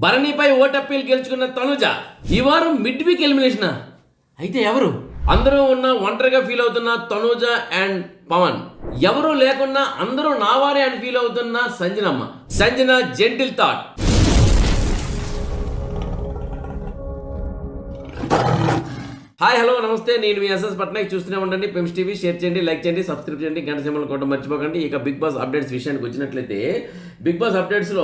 భరణిపై ఓటప్పీలు గెలుచుకున్న తనుజ ఈ వారం మిడ్ వీక్ ఎలిమినేషన్. అయితే ఎవరు? అందరూ ఉన్న ఒంటరిగా ఫీల్ అవుతున్న తనుజ అండ్ పవన్, ఎవరు లేకున్నా అందరూ నావారే అని ఫీల్ అవుతున్న Sanjanamma. Sanjana gentle thought. Hi hello నమస్తే, నేను మీ ఎస్ఎస్ పట్నాయక్. చూస్తూనే ఉండండి పెమ్స్ టీవీ. షేర్ చేయండి, లైక్ చేయండి, సబ్స్క్రైబ్ చేయండి, గంట సింబల్ కొట్టడం మర్చిపోకండి. ఇక బిగ్ బాస్ అప్డేట్స్ విషయానికి వచ్చినట్లయితే బిగ్ బాస్ అప్డేట్స్లో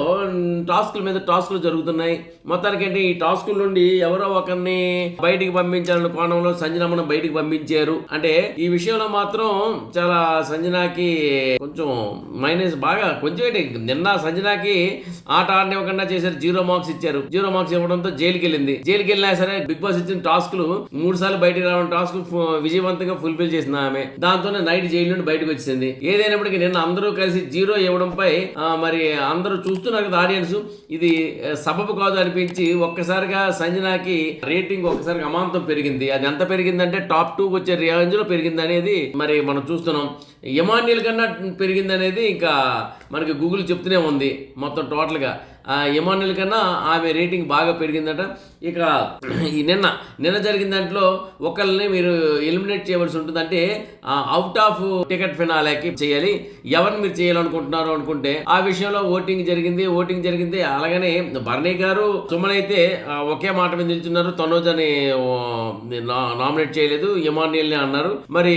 టాస్కుల మీద టాస్కులు జరుగుతున్నాయి. మొత్తానికి ఏంటి, ఈ టాస్కుల నుండి ఎవరో ఒకరిని బయటికి పంపించాలన్న కోణంలో సంజనమ్మను బయటికి పంపించారు. అంటే ఈ విషయంలో మాత్రం చాలా సంజనాకి కొంచెం మైనస్ బాగా కొంచెం ఏంటి, నిన్న సంజనాకి ఆట ఆడనివ్వకుండా చేశారు. 0 మార్క్స్ ఇచ్చారు. 0 మార్క్స్ ఇవ్వడంతో జైలుకి వెళ్ళింది. జైలుకి వెళ్ళినా సరే బిగ్ బాస్ ఇచ్చిన టాస్కులు 3 సార్లు బయటకు రావడం టాస్క్ విజయవంతంగా ఫుల్ఫిల్ చేసింది ఆమె. దాంతోనే నైట్ జైలు నుండి బయటకు వచ్చింది. ఏదైనప్పటికీ నిన్న అందరూ కలిసి 0 ఇవ్వడంపై మరి అందరూ చూస్తున్నారు కదా ఆడియన్స్, ఇది సబబు కాదు అనిపించి ఒక్కసారిగా సంజనాకి రేటింగ్ ఒక్కసారిగా అమాంతం పెరిగింది. అది ఎంత పెరిగిందంటే టాప్ 2 వచ్చే రేంజ్ లో పెరిగింది అనేది మరి మనం చూస్తున్నాం. ఎమాన్యుల్ కన్నా పెరిగింది అనేది ఇంకా మనకి గూగుల్ చెప్తూనే ఉంది. మొత్తం టోటల్ గా ఎమాన్యుల్ కన్నా ఆమె రేటింగ్ బాగా పెరిగిందట. ఇక ఈ నిన్న జరిగిన దాంట్లో ఒకళ్ళని మీరు ఎలిమినేట్ చేయవలసి ఉంటుంది. అంటే అవుట్ ఆఫ్ టికెట్ ఫినాలేకి చేయాలి. ఎవరిని మీరు చేయాలనుకుంటున్నారు అనుకుంటే ఆ విషయంలో ఓటింగ్ జరిగింది. అలాగనే భరణి గారు సుమన్ అయితే ఒకే మాట మీద నిల్చున్నారు. తనోజ్ అని నామినేట్ చేయలేదు, ఎమాన్యుల్ ని అన్నారు. మరి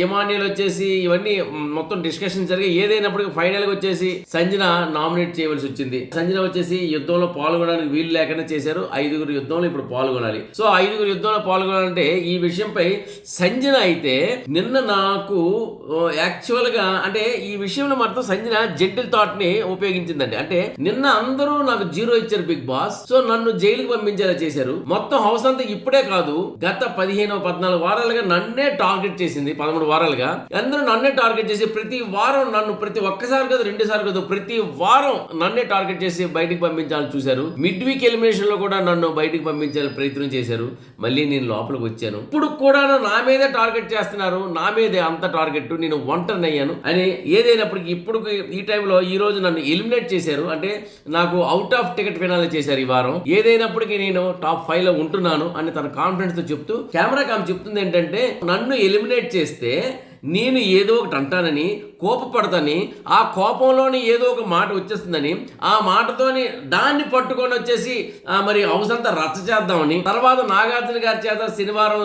ఎమాన్యుల్ వచ్చేసి ఇవన్నీ మొత్తం డిస్కషన్ జరిగి ఏదైనప్పటికీ ఫైనల్ గా వచ్చేసి సంజన నామినేట్ చేయవలసి వచ్చింది. సంజన వచ్చేసి యుద్ధంలో పాల్గొనడానికి వీలు లేకుండా చేశారు. 5గురు యుద్ధంలో ఇప్పుడు పాల్గొనాలి. సో 5గురు యుద్ధంలో పాల్గొనాలంటే ఈ విషయంపై సంజన అయితే నిన్న నాకు యాక్చువల్ గా అంటే ఈ విషయంలో మాత్రం సంజన జెంటిల్ థాట్ ని ఉపయోగించిందండి. అంటే నిన్న అందరూ నాకు 0 ఇచ్చారు బిగ్ బాస్, సో నన్ను జైలుకి పంపించేలా చేశారు. మొత్తం హౌస్ అంతా ఇప్పుడే కాదు, గత 15-14 వారాలుగా నన్నే టార్గెట్ చేసింది. 13 వారాలుగా అందరూ నన్నే టార్గెట్ చేసి ప్రతి వారం నన్ను ప్రతి ఒక్కసారి కాదు 2 సార్లు కాదు ప్రతి వారం నన్నే టార్గెట్ చేసి బయటికి పంపించాలని చూశారు. మిడ్ వీక్ ఎలిమినేషన్ లో కూడా నన్ను బయటికి పంపించాలని ప్రయత్నం చేశారు. మళ్ళీ నేను లోపలికి వచ్చాను. ఇప్పుడు కూడా నా మీదే టార్గెట్ చేస్తున్నారు. నా మీదే అంత టార్గెట్, నేను ఒంటరిని అయ్యాను అని. ఏదైనప్పటికీ ఇప్పుడు ఈ టైంలో ఈ రోజు నన్ను ఎలిమినేట్ చేశారు. అంటే నాకు అవుట్ ఆఫ్ టికెట్ ఫినాలే చేశారు ఈ వారం. ఏదైనప్పటికీ నేను టాప్ 5 లో ఉంటున్నాను అని తన కాన్ఫిడెన్స్ తో చెప్తూ కెమెరా కామ్ చెప్తుంది ఏంటంటే, నన్ను ఎలిమినేట్ చేస్తే నేను ఏదో ఒకటి అంటానని, కోపపడతాని, ఆ కోపంలోని ఏదో ఒక మాట వచ్చేస్తుందని, ఆ మాటతోని దాన్ని పట్టుకొని వచ్చేసి మరి హౌస్ అంతా రచ్చ చేద్దామని, తర్వాత నాగార్జున గారి చేత శనివారం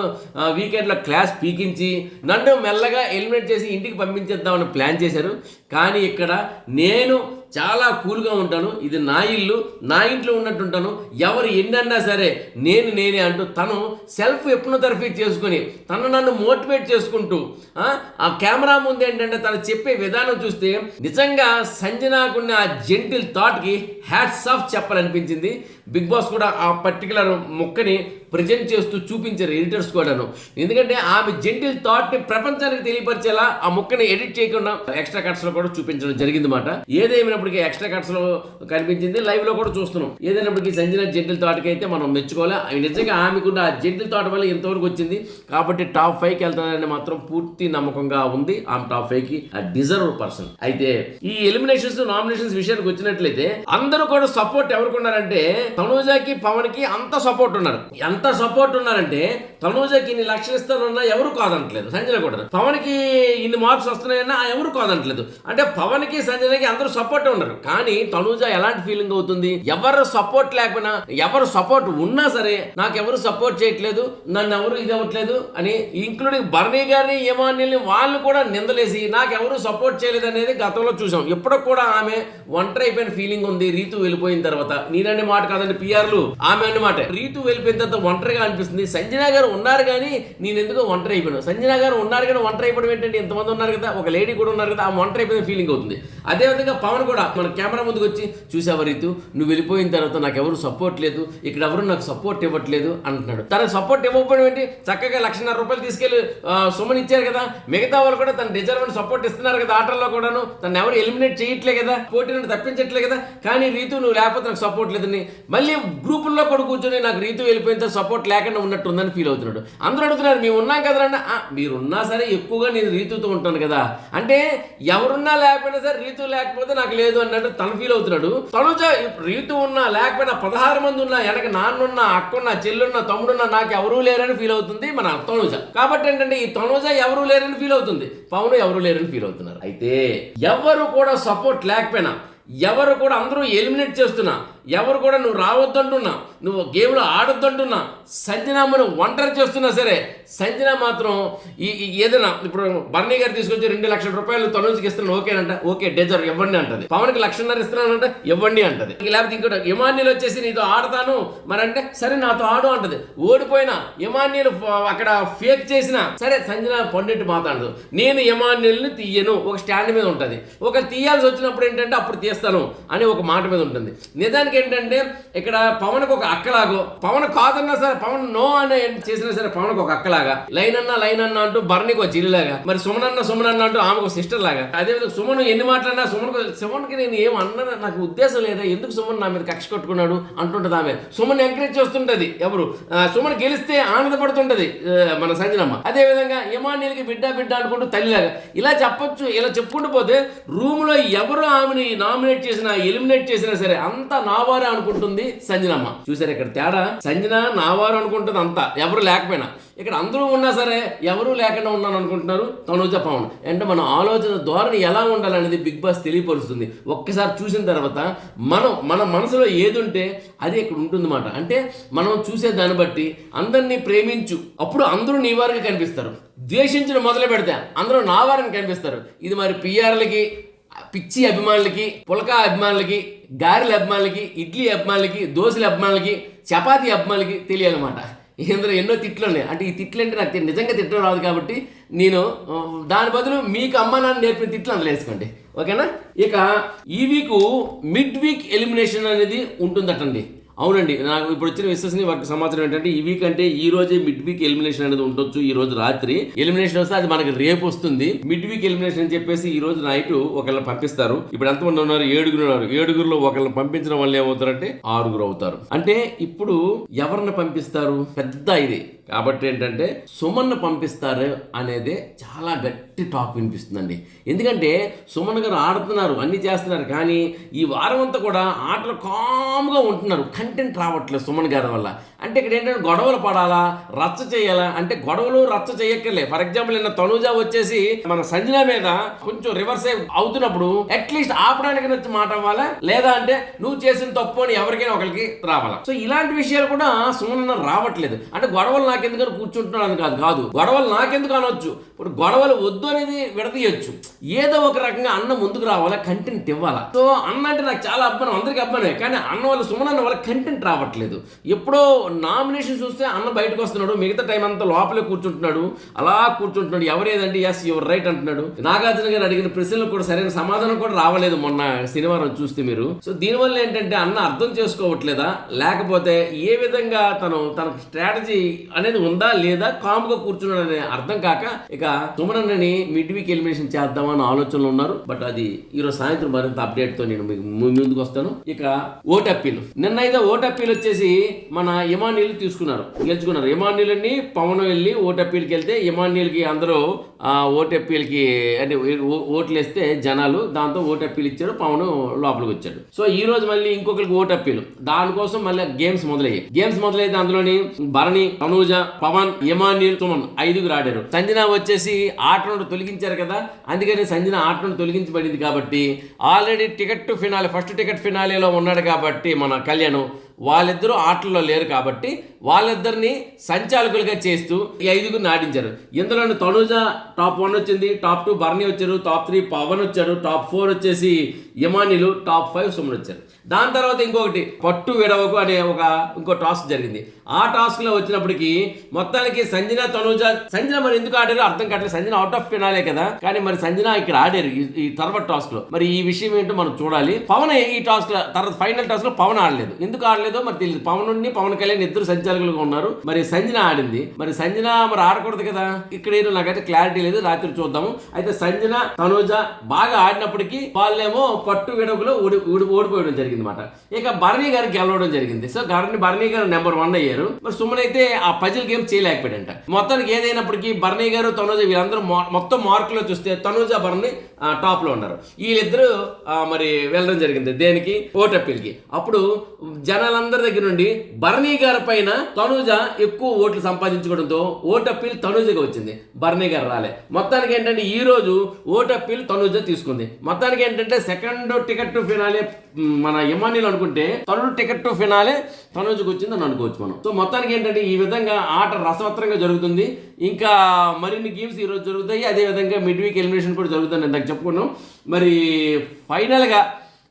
వీకెండ్లో క్లాస్ పీకించి నన్ను మెల్లగా ఎలిమినేట్ చేసి ఇంటికి పంపించేద్దామని ప్లాన్ చేశారు. కానీ ఇక్కడ నేను చాలా కూల్గా ఉంటాను. ఇది నా ఇల్లు, నా ఇంట్లో ఉన్నట్టు ఉంటాను. ఎవరు ఎన్నన్నా సరే నేనే అంటూ తను సెల్ఫ్ ఎప్నోథెరపీ చేసుకుని నన్ను మోటివేట్ చేసుకుంటూ ఆ కెమెరా ముందు ఏంటంటే తను చెప్పే విధానం చూస్తే నిజంగా సంజనాకున్న ఆ జెంటిల్ థాట్కి హ్యాట్స్ ఆఫ్ చెప్పాలనిపించింది. బిగ్ బాస్ కూడా ఆ పర్టికులర్ మొక్కని ప్రజెంట్ చేస్తూ చూపించారు, ఎడిటర్స్ కూడాను. ఎందుకంటే ఆమె జెంటిల్ థాట్ని ప్రపంచానికి తెలియపరిచేలా ఆ మొక్కని ఎడిట్ చేయకుండా ఎక్స్ట్రా కట్స్ లో కూడా చూపించడం జరిగింది మాట. ఏదేమైనప్పటికీ ఎక్స్ట్రా కట్స్ లో కనిపించింది, లైవ్ లో కూడా చూస్తున్నాం. ఏదైనప్పటికీ సంజన జెంటిల్ థాట్కి అయితే మనం మెచ్చుకోవాలి. అవి నిజంగా ఆమెకున్న ఆ జెంటిల్ థాట్ వల్ల ఎంతవరకు వచ్చింది కాబట్టి టాప్ 5కి వెళ్తానని మాత్రం పూర్తి నమ్మకంగా ఉంది. ఆమె టాప్ 5కి డిజర్వ్ పర్సన్. అయితే ఈ ఎలిమినేషన్స్ నామినేషన్స్ విషయానికి వచ్చినట్లయితే అందరూ కూడా సపోర్ట్ ఎవరికి ఉన్నారంటే తనూజకి పవన్ కి అంత సపోర్ట్ ఉన్నారు. ఎంత సపోర్ట్ ఉన్నారంటే తనూజకి ఇన్ని లక్షలు ఇస్తారన్నా ఎవరు కాదనట్లేదు, సంజన కూడా. పవన్ కి ఇన్ని మార్క్స్ వస్తున్నాయన్నా ఎవరు కాదనట్లేదు. అంటే పవన్ కి సంజనకి అందరూ సపోర్ట్ ఉన్నారు. కానీ తనూజ ఎలాంటి ఫీలింగ్ అవుతుంది, ఎవరు సపోర్ట్ లేకపోయినా, ఎవరు సపోర్ట్ ఉన్నా సరే నాకు ఎవరు సపోర్ట్ చేయట్లేదు, నన్ను ఎవరు ఇది అవ్వట్లేదు అని, ఇంక్లూడింగ్ భరణి గారిని, ఎమాన్యుల్ని వాళ్ళు కూడా నిందలేసి నాకు ఎవరు సపోర్ట్ చేయలేదు అనేది గతంలో చూసాం. ఎప్పటికి కూడా ఆమె ఒంటరి అయిపోయిన ఫీలింగ్ ఉంది రీతు వెళ్ళిపోయిన తర్వాత. నేననే మాట కాదండి, పిఆర్లు ఆమె అన్నమాట. రీతు వెళ్ళిపోయిన తర్వాత ఒంటరిగా అనిపిస్తుంది. సంజన గారు ఉన్నారు కానీ నేను ఎందుకో ఒంటరి అయిపోయాను. సంజన గారు ఉన్నారు కానీ ఒంటరి అయిపోవడం ఏంటంటే, ఎంతమంది ఉన్నారు కదా, ఒక లేడీ కూడా ఉన్నారు కదా, ఆ ఒంటరి అయిపోయిన ఫీలింగ్ అవుతుంది. అదేవిధంగా పవన్ కూడా మన కెమెరా ముందుకు వచ్చి, చూసావా రీతు, నువ్వు వెళ్ళిపోయిన తర్వాత నాకు ఎవరు సపోర్ట్ లేదు, ఇక్కడ ఎవరు నాకు సపోర్ట్ ఇవ్వట్లేదు అంటున్నాడు. తనకు సపోర్ట్ ఇవ్వకపోవడం ఏంటి, చక్కగా 1,50,000 రూపాయలు తీసుకెళ్లి సుమన్ ఇచ్చారు కదా, మిగతా వాళ్ళు కూడా తన డిజర్వ్ సపోర్ట్ ఇస్తున్నారు కదా, ఆటల్లో కూడాను తను ఎవరు ఎలిమినేట్ చేయట్లే కదా, పోటీ నుండి తప్పించట్లే కదా. కానీ రీతు నువ్వు లేకపోతే నాకు సపోర్ట్ లేదని మళ్ళీ గ్రూపుల్లో కూడా కూర్చొని నాకు రీతు వెళ్ళిపోయిన సపోర్ట్ లేకుండా ఉన్నట్టుందని ఫీల్ అవుతున్నాడు. అందరూ అడుగుతున్నారు మేము ఉన్నాం కదరా, మీరున్నా సరే ఎక్కువగా నేను రీతుతో ఉంటాను కదా, అంటే ఎవరున్నా లేకపోయినా సరే రీతు లేకపోతే నాకు లేదు అన్నట్టు తను ఫీల్ అవుతున్నాడు. తనుజ రీతు ఉన్నా లేకపోయినా 16 మంది ఉన్నా, వెనక నాన్నున్నా, అక్కున్నా, చెల్లున్నా, తమ్ముడున్నా, నాకు ఎవరూ లేరని ఫీల్ అవుతుంది మన తనుజ. కాబట్టి ఏంటంటే ఈ తనుజ ఎవరూ లేరని ఫీల్ అవుతుంది, పవన్ ఎవరూ లేరని ఫీల్ అవుతున్నారు. అయితే ఎవరు కూడా సపోర్ట్ లేకపోయినా, ఎవరు కూడా అందరూ ఎలిమినేట్ చేస్తున్నా, ఎవరు కూడా నువ్వు రావద్దంటున్నా, నువ్వు గేమ్లో ఆడొద్దంటున్నా, సంజనామ్మను ఒంటరి చేస్తున్నా సరే సంజన మాత్రం ఏదైనా ఇప్పుడు బర్నీ గారు తీసుకొచ్చి 2 లక్షల రూపాయలు తనుజకి ఇస్తున్నాను ఓకేనంట, ఓకే డెజర్ ఇవ్వండి అంటది. పవన్కి 1.5 లక్షలు ఇస్తున్నానంట, ఇవ్వండి అంటది. లేకపోతే ఇంకోటి ఇమాన్యుల్ వచ్చేసి నీతో ఆడతాను మరి అంటే సరే నాతో ఆడు అంటది. ఓడిపోయినా ఇమాన్యుల్ అక్కడ ఫేక్ చేసినా సరే సంజన పండిట్టు మాట్లాడదు, నేను ఇమాన్యుల్ని తీయను, ఒక స్టాండ్ మీద ఉంటుంది. ఒక తీయాల్సి వచ్చినప్పుడు ఏంటంటే అప్పుడు తీస్తాను అని ఒక మాట మీద ఉంటుంది. నిజానికి ఏంటంటే ఇక్కడ పవన్కి ఒక అక్కలాగో, పవన్ కాదన్నా సరే పవన్ నో అని చేసినా సరే పవన్కి ఒక అక్కలాగా, లైన్ అన్న అంటూ బర్నీకి ఒక చిల్లిలాగా, మరి సుమన్ అన్న అంటూ ఆమెకు ఒక సిస్టర్ లాగా. అదేవిధంగా సుమన్ ఎన్ని మాట్లాడినా సుమన్కి నేను ఏం అన్నా నాకు ఉద్దేశం లేదా, ఎందుకు సుమన్ నా మీద కక్ష కట్టుకున్నాడు అంటుంటది ఆమె. సుమన్ ఎంకరేజ్ చేస్తుంటది, ఎవరు సుమన్ గెలిస్తే ఆనందపడుతుంటది మన సంజనమ్మ. అదేవిధంగా ఇమాన్యుల్కి బిడ్డ అనుకుంటూ తల్లిలాగా ఇలా చెప్పొచ్చు. ఇలా చెప్పుకుంటూ పోతే రూమ్ లో ఎవరు ఆమెని నామినేట్ చేసినా ఎలిమినేట్ చేసినా సరే అంతా నావారే అనుకుంటుంది సంజనమ్మ. చూసారు ఇక్కడ తేడా, సంజన నావారు అనుకుంటుంది అంతా ఎవరు లేకపోయినా. ఇక్కడ అందరూ ఉన్నా సరే ఎవరూ లేకుండా ఉన్నాను అనుకుంటున్నారు తనుజ పవన్. అంటే మన ఆలోచన ధోరణి ఎలా ఉండాలనేది బిగ్ బాస్ తెలియపరుస్తుంది. ఒక్కసారి చూసిన తర్వాత మన మనసులో ఏది ఉంటే అది ఇక్కడ ఉంటుందన్నమాట. అంటే మనం చూసే దాన్ని బట్టి అందరినీ ప్రేమించు, అప్పుడు అందరూ నీ వారికి కనిపిస్తారు. ద్వేషించడం మొదలు పెడితే అందరూ నా వారిని కనిపిస్తారు. ఇది మరి పిఆర్లకి, పిచ్చి అభిమానులకి, పులకా అభిమానులకి, గారెల అభిమానులకి, ఇడ్లీ అభిమానులకి, దోశల అభిమానులకి, చపాతీ అభిమానులకి తెలియాలన్నమాట. ఇందులో ఎన్నో తిట్లు ఉన్నాయి. అంటే ఈ తిట్లు అంటే నాకు నిజంగా తిట్టడం రాదు కాబట్టి నేను దాని బదులు మీకు అమ్మ నాన్న నేర్పిన తిట్లు అందులో వేసుకోండి, ఓకేనా. ఇక ఈ వీక్ మిడ్ వీక్ ఎలిమినేషన్ అనేది ఉంటుందటండి. అవునండి, నాకు ఇప్పుడు వచ్చిన విశ్వసనీయ వర్గ సమాచారం ఏంటంటే ఈ వీక్ అంటే ఈ రోజే మిడ్ వీక్ ఎలిమినేషన్ అనేది ఉండొచ్చు. ఈ రోజు రాత్రి ఎలిమినేషన్ వస్తే అది మనకి రేపు వస్తుంది. మిడ్ వీక్ ఎలిమినేషన్ అని చెప్పేసి ఈ రోజు నైట్ ఒకళ్ళని పంపిస్తారు. ఇప్పుడు ఎంతమంది ఉన్నారు? 7 ఉన్నారు. 7లో ఒకళ్ళని పంపించడం వల్ల ఏమవుతారంటే 6 అవుతారు. అంటే ఇప్పుడు ఎవరిని పంపిస్తారు పెద్ద ఇది కాబట్టి ఏంటంటే సుమన్ను పంపిస్తారు అనేది చాలా గట్టి టాక్ వినిపిస్తుందండి. ఎందుకంటే సుమన్ గారు ఆడుతున్నారు, అన్ని చేస్తున్నారు, కానీ ఈ వారం అంతా కూడా ఆటలు కామ్గా ఉంటున్నారు. కంటెంట్ రావట్లేదు సుమన్ గారి వల్ల. అంటే ఇక్కడ ఏంటంటే గొడవలు పడాలా, రచ్చ చేయాలా అంటే గొడవలు రచ్చ చేయక్కర్లే. ఫర్ ఎగ్జాంపుల్ నిన్న తనుజ వచ్చేసి మన సంజన మీద కొంచెం రివర్స్ అవుతున్నప్పుడు అట్లీస్ట్ ఆపడానికి వచ్చి మాట అవ్వాలా, లేదా అంటే నువ్వు చేసిన తప్పు అని ఎవరికైనా ఒకరికి రావాలా. సో ఇలాంటి విషయాలు కూడా సుమన్ రావట్లేదు. అంటే గొడవలు నాకెందుకని కూర్చుంటున్నాడు అని కాదు, గొడవలు నాకెందుకు అనొచ్చు. ఇప్పుడు గొడవలు వద్దు అనేది విడదీయొచ్చు. ఏదో ఒక రకంగా అన్న ముందుకు రావాలా, కంటెంట్ ఇవ్వాలా. సో అన్న అంటే నాకు చాలా అభిమానం, అందరికి అభిమానమే, కానీ అన్న వాళ్ళ సుమన్ అన్న వాళ్ళ కంటెంట్ రావట్లేదు. ఎప్పుడో నామినేషన్ చూస్తే అన్న బయటకు వస్తున్నాడు, మిగతా టైం అంతా లోపలే కూర్చుంటున్నాడు, అలా కూర్చుంటున్నాడు. ఎవరేదంటే ఎస్ యువర్ రైట్ అంటున్నాడు. నాగార్జున గారు అడిగిన ప్రశ్నలకు కూడా సరైన సమాధానం కూడా రావలేదు మొన్న శనివారం చూస్తే మీరు. సో దీనివల్ల ఏంటంటే అన్న అర్థం చేసుకోవట్లేదా, లేకపోతే ఏ విధంగా తన స్ట్రాటజీ అనేది ఉందా లేదా, కామ్గా కూర్చున్నాడు అనే అర్థం కాక ఇక సుమనన్నని మిడ్ వీక్ ఎలిమినేషన్ చేద్దామని ఆలోచనలో ఉన్నారు. బట్ అది ఈరోజు సాయంత్రం మరింత అప్డేట్ తో నేను మీకు ముందుకు వస్తాను. ఇక ఓటప్పీలు, నిన్నైతే ఓటప్పీలు వచ్చేసి మన ఇమాన్యుల్ గెలుచుకున్నారు. ఇమాన్యుల్ని పవన్ వెళ్ళి ఓటప్పీలకి వెళ్తే ఇమాన్యుల్కి అందరూ ఓటప్పీలకి అంటే ఓట్లు వేస్తే జనాలు దాంతో ఓటప్పీలు ఇచ్చారు, పవన్ లోపలికి వచ్చాడు. సో ఈ రోజు మళ్ళీ ఇంకొకరికి ఓటప్పీలు, దానికోసం మళ్ళీ గేమ్స్ మొదలయ్యాయి. అందులోని భరణి, తనూజ, పవన్, ఇమాన్యుల్, సుమన్ 5 ఆడారు. సంజన వచ్చేసి ఆట నుండి తొలగించారు కదా, అందుకని సంజన ఆట నుండి తొలగించబడింది కాబట్టి ఆల్రెడీ ఫస్ట్ టికెట్ ఫినాలేలో ఉన్నాడు కాబట్టి మన కళ్యాణ్ వాళ్ళిద్దరూ ఆటల్లో లేరు కాబట్టి వాళ్ళిద్దరిని సంచాలకులుగా చేస్తూ ఈ 5 ఆడించారు. ఇందులోని తనుజ టాప్ 1 వచ్చింది, టాప్ 2 భరణి వచ్చారు, టాప్ 3 పవన్ వచ్చారు, టాప్ 4 వచ్చేసి ఇమాన్యుల్, టాప్ 5 సుమన్ వచ్చారు. దాని తర్వాత ఇంకొకటి పట్టు విడవకు అనే ఇంకో టాస్క్ జరిగింది. ఆ టాస్క్ లో వచ్చినప్పటికీ మొత్తానికి సంజన మరి ఎందుకు ఆడారు అర్థం కావట్లేదు. సంజన అవుట్ ఆఫ్ ఫినాలే కదా, కానీ మరి సంజన ఇక్కడ ఆడారు ఈ తర్వాత టాస్క్ లో. మరి ఈ విషయం ఏంటో మనం చూడాలి. పవన్ ఈ టాస్క్ తర్వాత ఫైనల్ టాస్క్ లో పవన్ ఆడలేదు, ఎందుకు ఆడలేదో మరి తెలియదు. పవన్ కళ్యాణ్ ఇద్దరు సంచాలకులుగా ఉన్నారు, మరి సంజన ఆడింది. మరి సంజన మరి ఆడకూడదు కదా, ఇక్కడ ఏదో నాకైతే క్లారిటీ లేదు, రాత్రి చూద్దాము. అయితే సంజన తనూజ బాగా ఆడినప్పటికీ వాళ్ళేమో పట్టు విడవకులో ఓడిపోవడం జరిగింది. జరిగింది అనమాట. ఇక భరణి గారు గెలవడం జరిగింది. సో భరణి గారు నెంబర్ 1 అయ్యారు. మరి సుమన్ అయితే ఆ పజిల్ గేమ్ చేయలేకపోయాడంట. మొత్తానికి ఏదైనప్పటికీ భరణి గారు తనూజ వీళ్ళందరూ మొత్తం మార్కులో చూస్తే తనూజ భరణి టాప్ లో ఉన్నారు. వీళ్ళిద్దరూ మరి వెళ్ళడం జరిగింది దేనికి, ఓట్ అప్పీల్కి. అప్పుడు జనాలందరి దగ్గర నుండి భరణి గారి పైన తనూజ ఎక్కువ ఓట్లు సంపాదించుకోవడంతో ఓట్ అప్పీల్ తనూజగా వచ్చింది, భరణి గారు రాలే. మొత్తానికి ఏంటంటే ఈ రోజు ఓట్ అప్పీల్ తనూజ తీసుకుంది. మొత్తానికి ఏంటంటే సెకండ్ టికెట్ టు ఫినాలే మన ఇమానిల్ అనుకుంటే థర్డ్ టికెట్ టు ఫినాలే తనూజకు వచ్చింది అని అనుకోవచ్చు మనం. సో మొత్తానికి ఏంటంటే ఈ విధంగా ఆట రసవత్తరంగా జరుగుతుంది. ఇంకా మరిన్ని గేమ్స్ ఈరోజు జరుగుతాయి. అదేవిధంగా మిడ్ వీక్ ఎలిమినేషన్ కూడా జరుగుతుంది ఇందాక చెప్పుకున్నాం. మరి ఫైనల్గా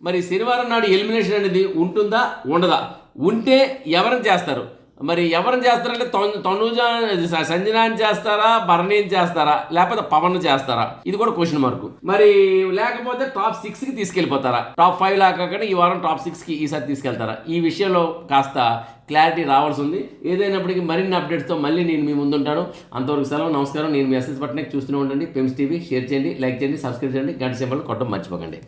మరి శనివారం నాడు ఎలిమినేషన్ అనేది ఉంటుందా ఉండదా, ఉంటే ఎవరిని చేస్తారు, మరి ఎవరిని చేస్తారంటే తనూజ సంజనాని చేస్తారా, భరణిని చేస్తారా, లేకపోతే పవన్ చేస్తారా, ఇది కూడా క్వశ్చన్ మార్క్. మరి లేకపోతే టాప్ 6కి తీసుకెళ్ళిపోతారా, టాప్ 5 కాకుండా ఈ వారం టాప్ 6కి ఈసారి తీసుకెళ్తారా, ఈ విషయంలో కాస్త క్లారిటీ రావాల్సి ఉంది. ఏదైనప్పటికీ మరిన్ని అప్డేట్స్తో మళ్ళీ నేను మీ ముందుంటాను. అంతవరకు సెలవు, నమస్కారం. నేను మీ ఎస్ఎస్ పట్నాయక్. చూస్తూనే ఉండండి పెమ్స్ టీవీ. షేర్ చేయండి, లైక్ చేయండి, సబ్స్క్రైబ్ చేయండి, గంట సింబల్ కొట్టడం మర్చిపోకండి.